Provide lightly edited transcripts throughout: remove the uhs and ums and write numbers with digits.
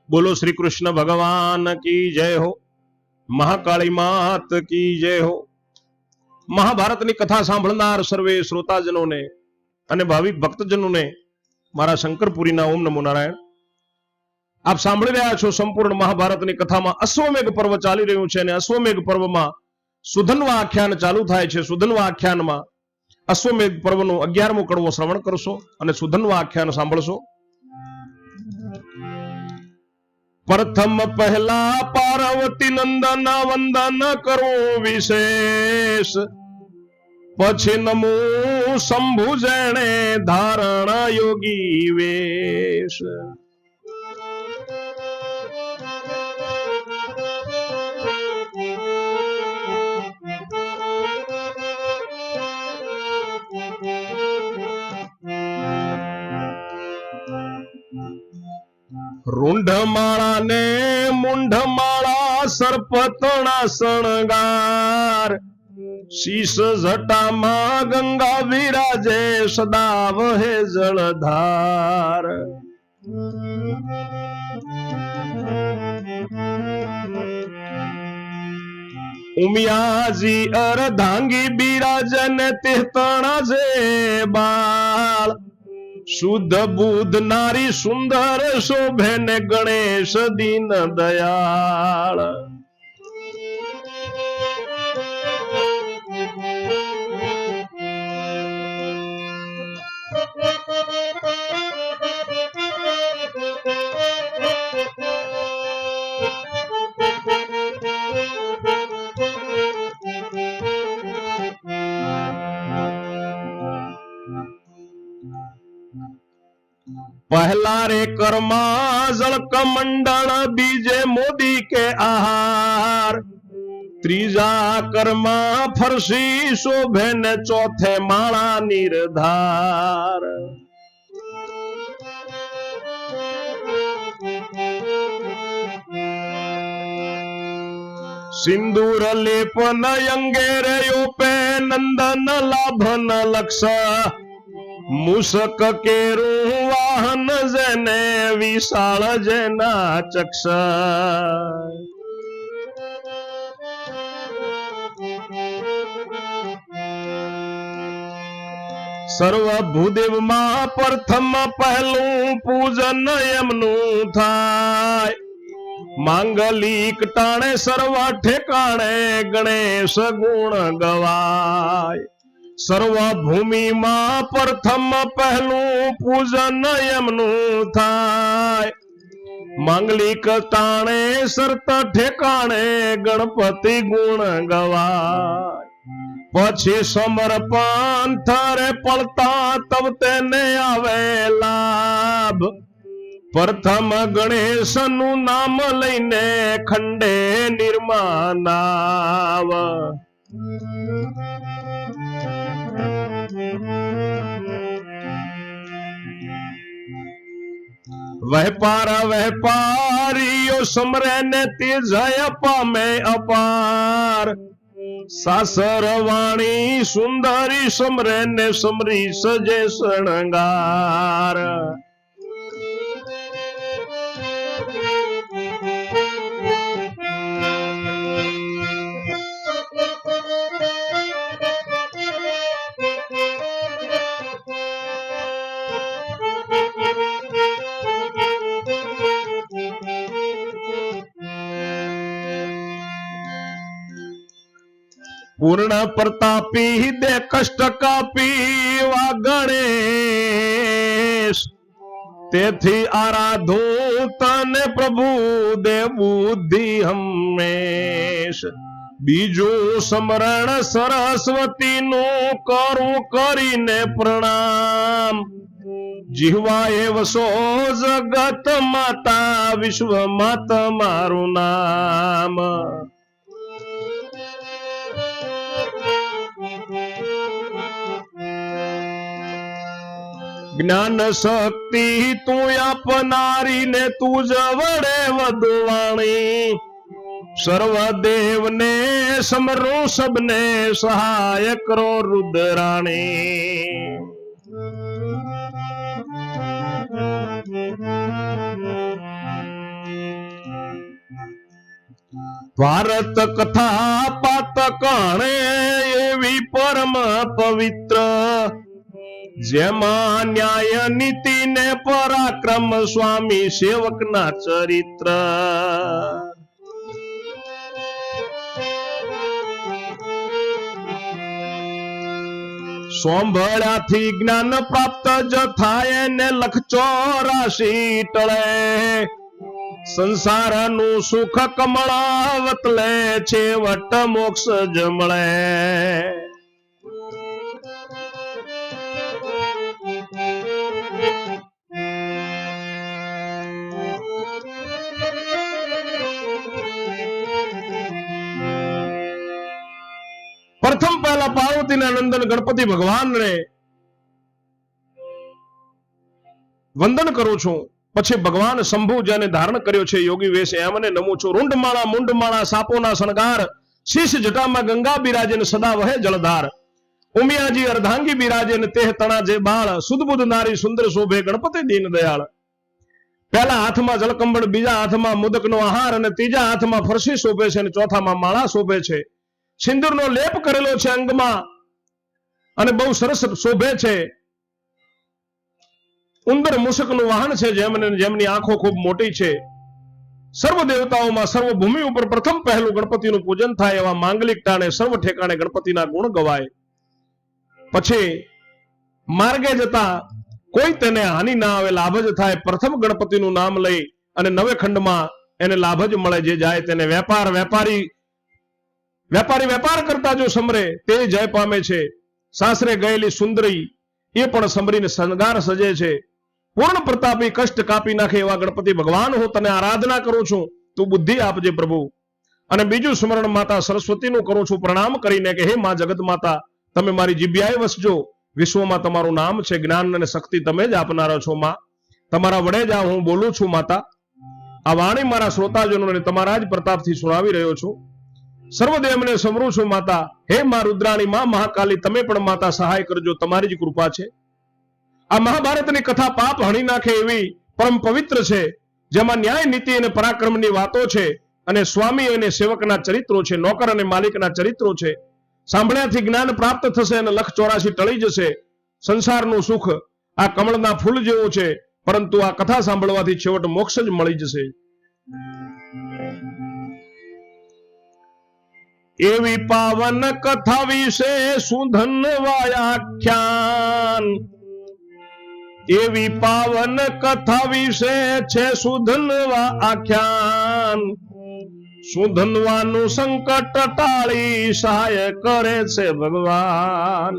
बोलो श्री कृष्ण भगवान की जय हो, महाकाली मात की जय हो। મહાભારતની કથા સાંભળનાર સર્વે શ્રોતાજનોને અને ભાવિક ભક્તજનોને મારા શંકરપુરીના ઓમ નમો નારાયણ। આપ સાંભળી રહ્યા છો સંપૂર્ણ મહાભારતની કથામાં અશ્વમેઘ પર્વ ચાલી રહ્યું છે અને અશ્વમેઘ પર્વમાં સુધન્વા આખ્યાન ચાલુ થાય છે। સુધન્વા આખ્યાનમાં અશ્વમેઘ પર્વનો 11મો કડવો શ્રવણ કરશો અને સુધન્વા આખ્યાન સાંભળશો। प्रथम पहला पार्वती नंदन वंदन करो विशेष, पछी नमो शंभु जने धारण योगी वेश। રૂંઢમાળા ને મૂંઢમાળા સર્પતણા શણગાર, શીશ જટામાં ગંગા વિરાજે સદા વહે જળધાર। ઉમિયાજી અર્ધાંગી બિરાજન તેતણા જે બાળ, शुद्ध बुद्ध नारी सुंदर शोभे ने गणेश दीन दयाल। पहला रे कर्मा जलक मंडल, बीजे मोदी के आहार, त्रीजा कर्मा फरसी शोभे ने चौथे माला निर्धार। सिंदूर लेपन अंगेरे योपे नंदन लाभन लक्ष, मूषक केरू वाहन जने विशाल जना चक्ष। सर्व भूदेव मां प्रथम पहलू पूजन यमनु थाय, मांगलिक टाणे सर्व ठेकाणे गणेश गुण गवाय। सर्व भूमि मां प्रथम पहलू पूजन यमनु थाय, मांगलिक ताणे सर्त ठेकाणे गणपति गुण गवाय। पछी समर्पण थारे पड़ता तब तेने आवे लाभ, प्रथम गणेश नु नाम लईने खंडे निर्मानाव। व्यापार व्यापारियो समरे ने तेजय पामे अपार, सासर वाणी सुंदरी समरे ने समरी सजे शणगार। पूर्ण प्रतापी दे कष्ट कापी वा गणेश, तेथी आराधू तने प्रभु दे बुद्धि हमेश। बीजू समरण सरस्वती नु करू करीने प्रणाम, जिह्वाए वसो जगत माता विश्व माता मारू नाम। ज्ञान शक्ति तू अपनारी ने तू जवड़े वधुवाणी, सर्वदेव ने समरो सबने सहाय करो रुद्राणी। ભારત કથા પાતકાણે એવી પરમ પવિત્ર, જેમાં ન્યાય નીતિ ને પરાક્રમ સ્વામી સેવકના ચરિત્ર. સોંભળ્યાથી જ્ઞાન પ્રાપ્ત જ થાય ને લખ 84 ટળે, સંસારનું સુખ કમળાવત લે છે વટ મોક્ષ જ મળે. પ્રથમ પહેલા પાર્વતીના નંદન ગણપતિ ભગવાનને વંદન કરું છું. પછી ભગવાન શંભુ જેને ધારણ કર્યો છે યોગી વેશ એમને નમું છું. રૂંઢમાળા મુંડમાળા સાપોના શણગાર, શીશ જટામાં ગંગા બિરાજે ને સદા વહે જળધાર. ઉમિયાજી અર્ધાંગી બિરાજે ને તેહ તણા જે બાળ, સુદબુદ નારી સુંદર શોભે ગણપતિ દીન દયાળ. પહેલા હાથમાં જળકંબળ, બીજા હાથમાં મુદકનો આહાર અને ત્રીજા હાથમાં ફરસી શોભે છે અને ચોથામાં માળા શોભે છે. સિંદૂરનો લેપ કરેલો છે અંગમાં અને બહુ સરસ શોભે છે. ઉંદર મૂષકનું વાહન છે, જેમની આંખો ખૂબ મોટી છે. સર્વ દેવતાઓમાં સર્વભૂમિ ઉપર પ્રથમ પહેલું ગણપતિનું પૂજન થાય. એવા માંગલિક ટાણે સર્વ ઠેકાણે ગણપતિના ગુણ ગવાય. પછી માર્ગે જતા કોઈ તેને હાનિ ના આવે, લાભ જ થાય. પ્રથમ ગણપતિનું નામ લઈ અને નવે ખંડમાં એને લાભ જ મળે. જે જાય તેને વેપારી વેપાર કરતા જો સમરે તે જય પામે છે. સાસરે ગયેલી સુંદરી એ પણ સમરીને શણગાર સજે છે. પૂર્ણ પ્રતાપી કષ્ટ કાપી નાખે એવા ગણપતિ ભગવાન હું તને આરાધના કરું છું. તું બુદ્ધિ આપજે પ્રભુ. અને બીજું સ્મરણ માતા સરસ્વતીનું કરું છું પ્રણામ કરીને કે હે માં જગત માતા, તમે મારી જીભ્યાએ વસજો. વિશ્વમાં તમારું નામ છે, જ્ઞાન અને શક્તિ તમે જ આપનારા છો. માં તમારા વડે જ હું બોલું છું. માતા આ વાણી મારા શ્રોતાજનોને તમારા જ પ્રતાપથી સુણાવી રહ્યો છું. સર્વદેવને સમરું છું. માતા હે માં રુદ્રાણી, માં મહાકાલી, તમે પણ માતા સહાય કરજો, તમારી જ કૃપા છે. આ મહાભારતની કથા પાપ હણી નાખે એવી પરમ પવિત્ર છે, જેમાં ન્યાય નીતિ અને પરાક્રમની વાતો છે અને સ્વામી અને સેવકના ચરિત્રો છે, નોકર અને માલિકના ચરિત્રો છે. સાંભળ્યાથી જ્ઞાન પ્રાપ્ત થશે અને લખ 84 ટળી જશે. સંસારનું સુખ આ કમળના ફૂલ જેવું છે, પરંતુ આ કથા સાંભળવાથી છેવટ મોક્ષ જ મળી જશે. એવી પાવન કથા વિશે સુધનવાય આખ્યાન, એવી પાવન કથા વિશે છે સુધનવા આખ્યાન. સુધનવાનું સંકટ ટાળી સહાય કરે છે ભગવાન.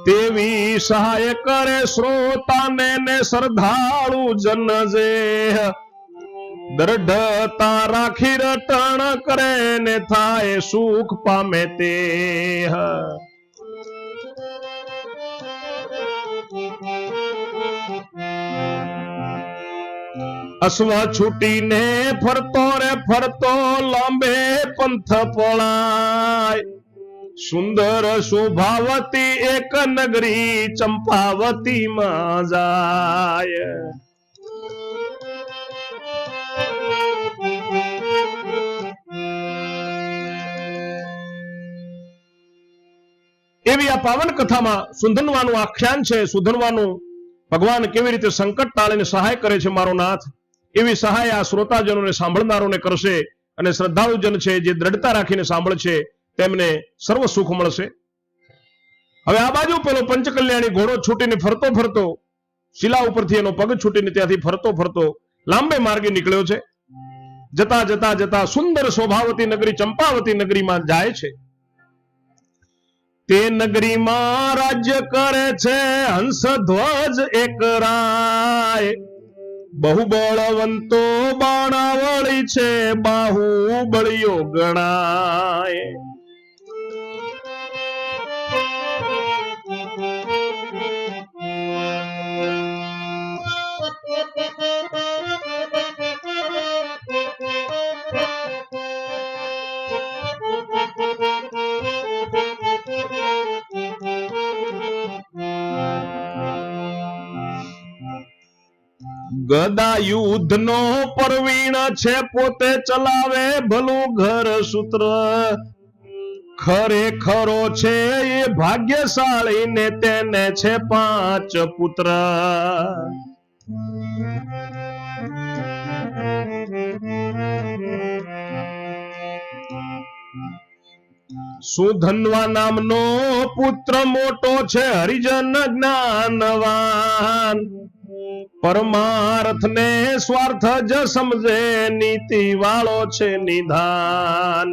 તેવી સહાય કરે શ્રોતાને ને શ્રદ્ધાળુ જન જે, દૃઢતા રાખી રટણ કરે ને થાય સુખ પામે તે. અશ્વ છૂટીને ફરતો રે ફરતો લાંબે પંથ પળાય. સુંદર શોભાવતી એક નગરી ચંપાવતી માં જાય. એવી આ પાવન કથામાં સુધનવાનું આખ્યાન છે. સુધનવાનું ભગવાન કેવી રીતે સંકટ ટાળીને સહાય કરે છે મારો નાથ, એવી સહાય આ શ્રોતાજનોને સાંભળનારોને કરશે. અને શ્રદ્ધાળુજન છે જે દ્રઢતા રાખીને સાંભળશે તેમને સર્વ સુખ મળશે. હવે આ બાજુ પેલો પંચકલ્યાણી ઘોડો છૂટીને ફરતો ફરતો શિલા ઉપરથી એનો પગ છૂટીને ત્યાંથી ફરતો ફરતો લાંબે માર્ગે નીકળ્યો છે. જતા જતા જતા સુંદર શોભાવતી નગરી ચંપાવતી નગરીમાં જાય છે. તે નગરીમાં રાજ્ય કરે છે હંસ ધ્વજ એક રાય. બહુ બળવંતો બાણાવળી છે, બાહુબળીઓ ગણાય. ગદા યુદ્ધ નો પરવીણ છે, પોતે ચલાવે ભલું ઘર સૂત્ર. ખરેખરો છે એ ભાગ્યશાળી ને તેને છે 5 પુત્ર. સુધન્વા નામનો પુત્ર મોટો છે, હરિજન જ્ઞાનવાન. પરમાર્થ ને સ્વાર્થ જ સમજે, નીતિ વાળો છે નિધાન.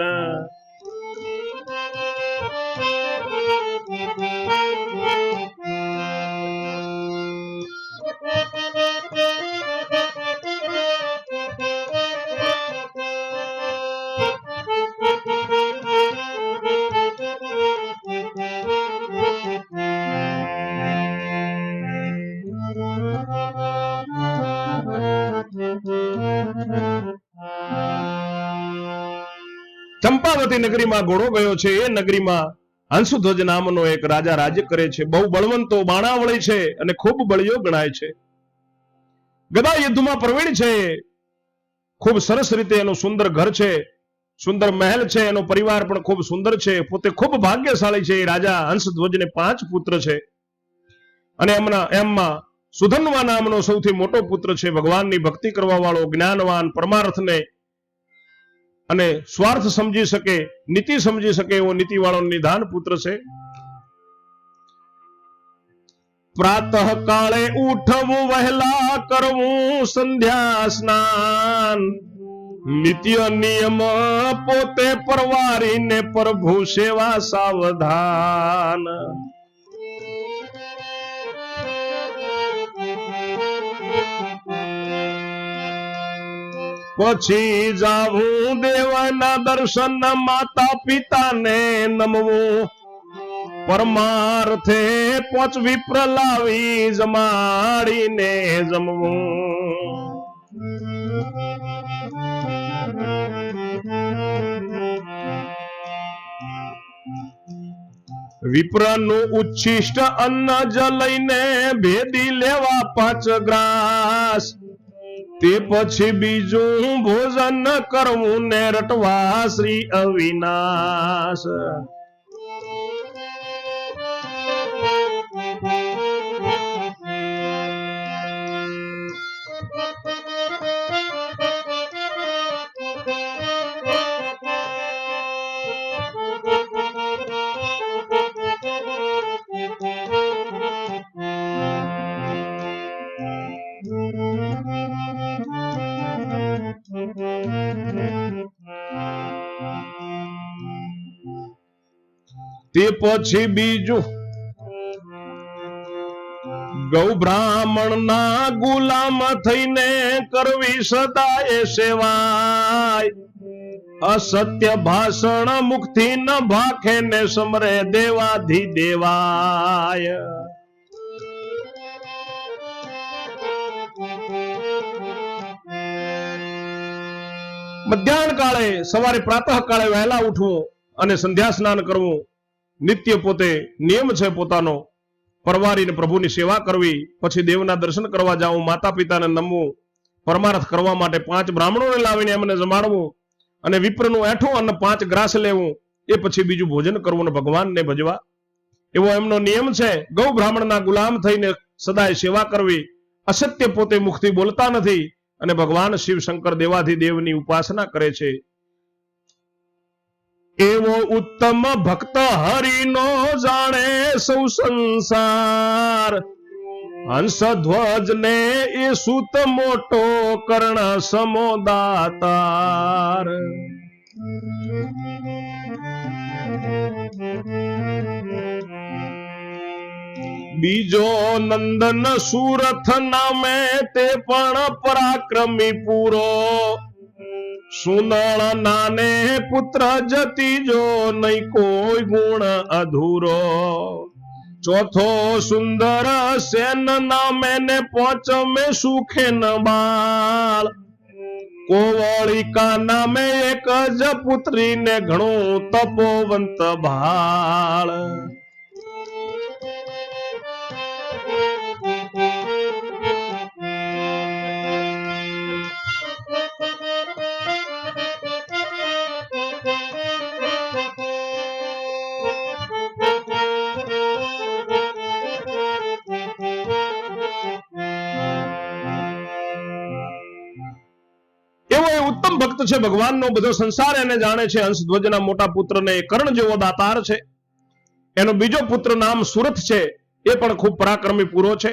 ચંપાવતી નગરીમાં ઘોડો ગયો છે. એ નગરીમાં હંસધ્વજ નામનો એક રાજા રાજ્ય કરે છે. બહુ બળવંતો, બાણાવળી છે અને ખૂબ બળિયો ગણાય છે. ગદા યુદ્ધમાં પ્રવીણ છે. ખૂબ સરસ રીતે એનું સુંદર ઘર છે, સુંદર મહેલ છે, એનો પરિવાર પણ ખૂબ સુંદર છે. પોતે ખૂબ ભાગ્યશાળી છે. એ રાજા હંસધ્વજને 5 પુત્ર છે અને એમમાં સુધન્વા નામનો સૌથી મોટો પુત્ર છે. ભગવાનની ભક્તિ કરવા વાળો, જ્ઞાનવાન, પરમાર્થને અને સ્વાર્થ સમજી શકે, નીતિ સમજી શકે એવો નીતિ વાળો નિધાન પુત્ર છે. પ્રાતઃ કાળે ઉઠવું, વહેલા કરવું સંધ્યા સ્નાન. નિત્ય નિયમ પોતે પરવારીને, પ્રભુ સેવા સાવધાન. પછી જાવું દેવના દર્શન, માતા પિતાને નમવું. પરમાર્થે 5 વિપ્ર લાવી, જમાડીને જમવું. વિપ્રનું ઉચ્છિષ્ટ અન્ન જ લઈને, ભેદી લેવા 5 ગ્રાસ. તે પછી બીજું ભોજન કરવું ને, રટવા શ્રી અવિનાશ. તે પછી બીજું ગૌ બ્રાહ્મણ ના ગુલામ થઈને, કરવી સદાય સેવાય. અસત્ય ભાષણ મુખથી ન ભાખે ને, સમરે દેવાધિદેવાય. મધ્યાહન કાળે, સવારે પ્રાતઃ કાળે વહેલા ઉઠવું અને સંધ્યા સ્નાન કરવું. નિત્ય પોતે નિયમ છે પોતાનો, પરવારીને પ્રભુની સેવા કરવી. પછી દેવના દર્શન કરવા જાવું, માતા પિતાને નમવું. પરમાર્થ કરવા માટે 5 બ્રાહ્મણોને લાવીને એમને જમાડવું અને વિપ્રનું એઠું અન્ન 5 ગ્રાસ લેવું. એ પછી બીજું ભોજન કરવું ને ભગવાનને ભજવા, એવો એમનો નિયમ છે. ગૌ બ્રાહ્મણના ગુલામ થઈને સદાય સેવા કરવી. અસત્ય પોતે મુખથી બોલતા નથી અને ભગવાન શિવ શંકર દેવાધિદેવની ઉપાસના કરે છે. એવો ઉત્તમ ભક્ત હરિનો જાણે સૌ સંસાર. હંસધ્વજ ને એ સૂત મોટો, કર્ણ સમો દાતાર. બીજો નંદન સુરથ નામે, તે પણ પરાક્રમી પૂરો. સુનળ નાને પુત્ર જતીજો, નહીં કોઈ ગુણ અધૂરો. ચોથો સુંદર સેન નામે ને, 5મે સુખેન બાળ. કોવળિકા નામે એક જ પુત્રી ને, ઘણું તપોવંત ભાળ. ભક્ત છે ભગવાનનો બધો સંસાર એને જાણે છે. હંસધ્વજના મોટા પુત્રને કર્ણ જેવો દાતાર છે. એનો બીજો પુત્ર નામ સુરથ છે, એ પણ ખૂબ પરાક્રમી પૂરો છે.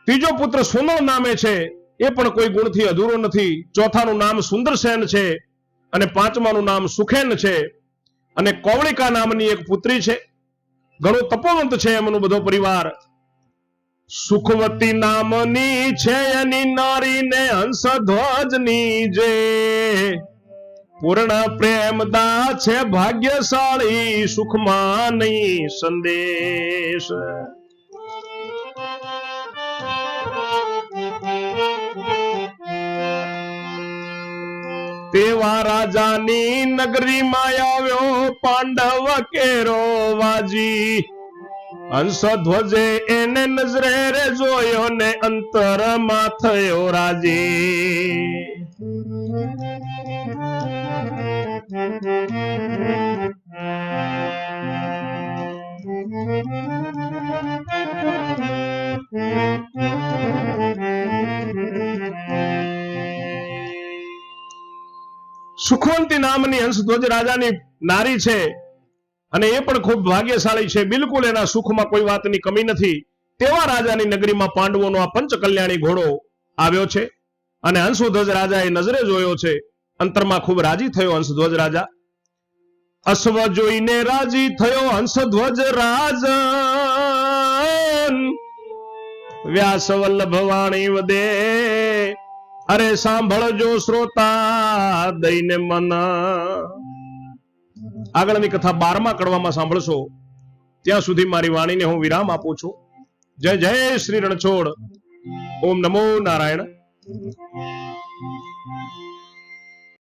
ત્રીજો પુત્ર સોનો નામે છે, એ પણ કોઈ ગુણથી અધૂરો નથી. ચોથાનું નામ સુંદરસેન છે અને પાંચમાનું નામ સુખેન છે. અને કૌળિકા નામની એક પુત્રી છે. ઘણો તપોવંત છે એમનો બધો પરિવાર. સુખવતી નામની છે એની નારીને હંસધ્વજની જે પૂર્ણ પ્રેમદા છે ભાગ્યશાળી સુખમાં નહીં સંદેશ. તેવા રાજાની નગરીમાં આવ્યો પાંડવ કેરો વાજી. હંસધ્વજે એને નજરે રે જોયો ને અંતરમાં થયો રાજી. સુખવંતી નામની હંસધ્વજ રાજાની નારી છે અને એ પણ ખૂબ ભાગ્યશાળી છે. બિલકુલ એના સુખમાં કોઈ વાતની કમી નથી. તેવા રાજાની નગરીમાં પાંડવોનો આ પંચકલ્યાણી ઘોડો આવ્યો છે અને હંસધ્વજ રાજાએ નજરે જોયો છે. અંતરમાં ખૂબ રાજી થયો હંસધ્વજ રાજા. અશ્વ જોઈને રાજી થયો હંસધ્વજ રાજન. વ્યાસ વલ્લભ વાણી વદે અરે સાંભળજો શ્રોતા દઈને મન. આગળની કથા 12મા કડવામાં સાંભળશો. ત્યાં સુધી મારી વાણીને હું વિરામ આપું છું. જય જય શ્રી રણછોડ. ઓમ નમો નારાયણ.